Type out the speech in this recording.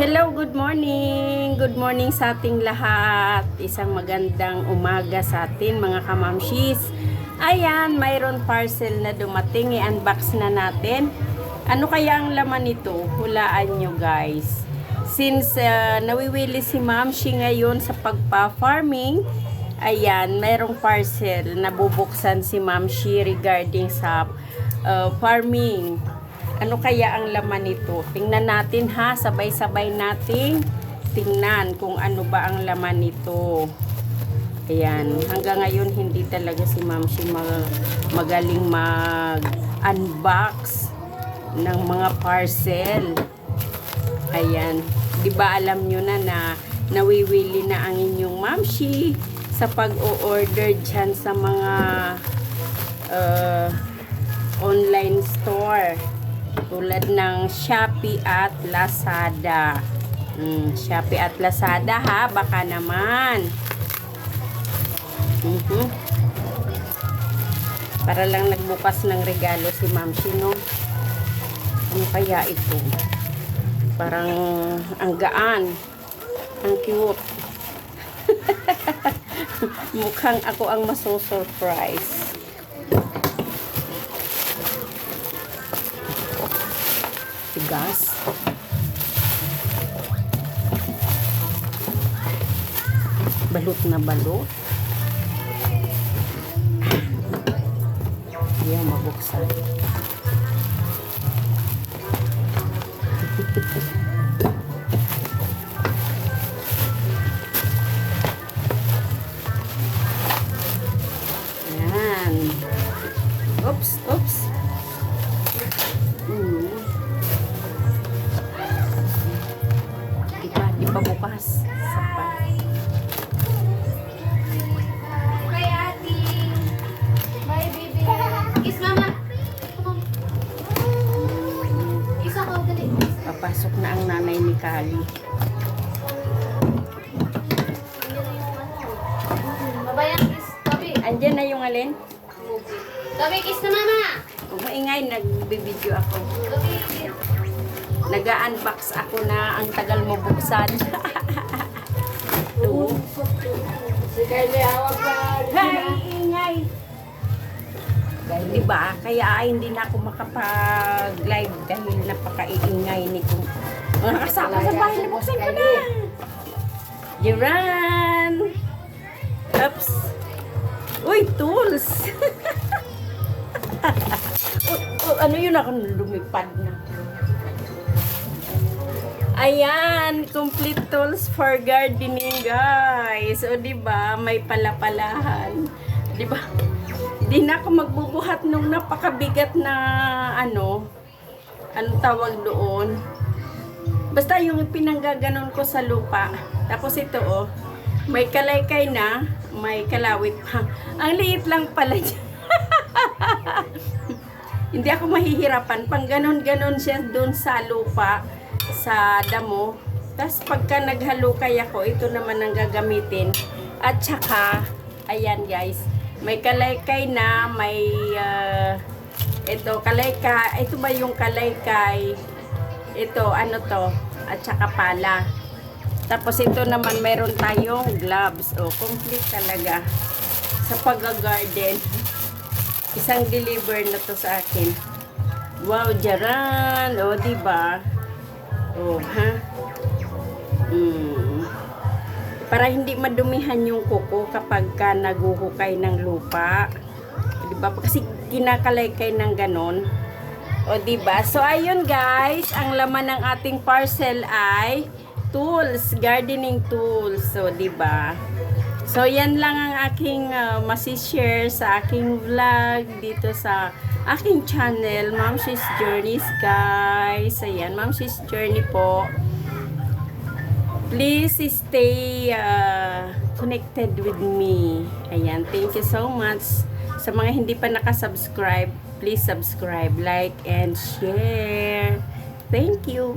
Hello, good morning! Good morning sa ating lahat. Isang magandang umaga sa atin mga kamamshis. Ayan, mayroon parcel na dumating. I-unbox na natin. Ano kaya ang laman nito? Hulaan nyo guys. Since nawiwili si mamshi ngayon sa pagpa-farming, ayan, mayroong parcel na bubuksan si mamshi regarding sa farming. Ano kaya ang laman nito? Tingnan natin ha, sabay-sabay nating tingnan kung ano ba ang laman nito. Ayan, hanggang ngayon hindi talaga si mamshi magaling mag-unbox ng mga parcel. Ayan, di ba alam nyo na nawiwili na ang inyong mamshi sa pag-o-order dyan sa mga online store. Tulad ng Shopee at Lazada. Shopee at Lazada ha, baka naman. Para lang nagbukas ng regalo si mamshi, no? Ano kaya ito? Parang ang gaan. Ang cute. Mukhang ako ang maso-surprise. Tigas. Balot na balot. Ayan, mabuksan. Ayan. Oops, oops. Di pa bukas. Sapay. Bye, Ate. Bye, baby. Kiss, Mama. Come on. Kiss ako, dali. Papasok na ang nanay ni Kali. Bye, kiss. Tabi. Andyan na yung alin? Tabi, kiss na, Mama. Huwag maingay, nagbibideo ako. Tabi. Nag-unbox ako na ang tagal mo buksan. Ito. Si Kylie, hawak pa. Hay, ingay. Diba? Kaya hindi na ako makapag-live dahil napaka-iingay nito. Mga kasama sa bahay na buksan ko na. Jiran! Oops! Uy, tools! Ano yun ako lumipad na? Ayan, complete tools for gardening, guys. O, diba, may palapalahan. Diba? Di na ako magbubuhat nung napakabigat na, anong tawag doon. Basta yung pinanggaganon ko sa lupa. Tapos ito, oh, may kalaykay na, may kalawit pa. Ang liit lang pala dyan. Hindi ako mahihirapan. Pang ganon-ganon siya doon sa lupa, sa damo. Tapos pagka naghalukay ako, ito naman ang gagamitin. At saka, ayan guys, may kalaykay na, may ito kalaykay, ito ba yung kalaykay? Ito, ano to? At saka pala. Tapos ito naman, meron tayong gloves. Oh, complete talaga sa pag-garden. Isang deliver na to sa akin. Wow, jaran. O, diba? O, ha? Para hindi madumihan yung kuko kapag ka naguhukay ng lupa. Diba? Kasi kinakalaykay ng ganon. O, diba? So, ayun guys. Ang laman ng ating parcel ay tools. Gardening tools. So, diba? So, yan lang ang aking masishare sa aking vlog dito sa aking channel, Mamshi's Journeys, guys. Ayan, Mamshi's Journey po. Please stay connected with me. Ayan, thank you so much. Sa mga hindi pa nakasubscribe, please subscribe, like, and share. Thank you.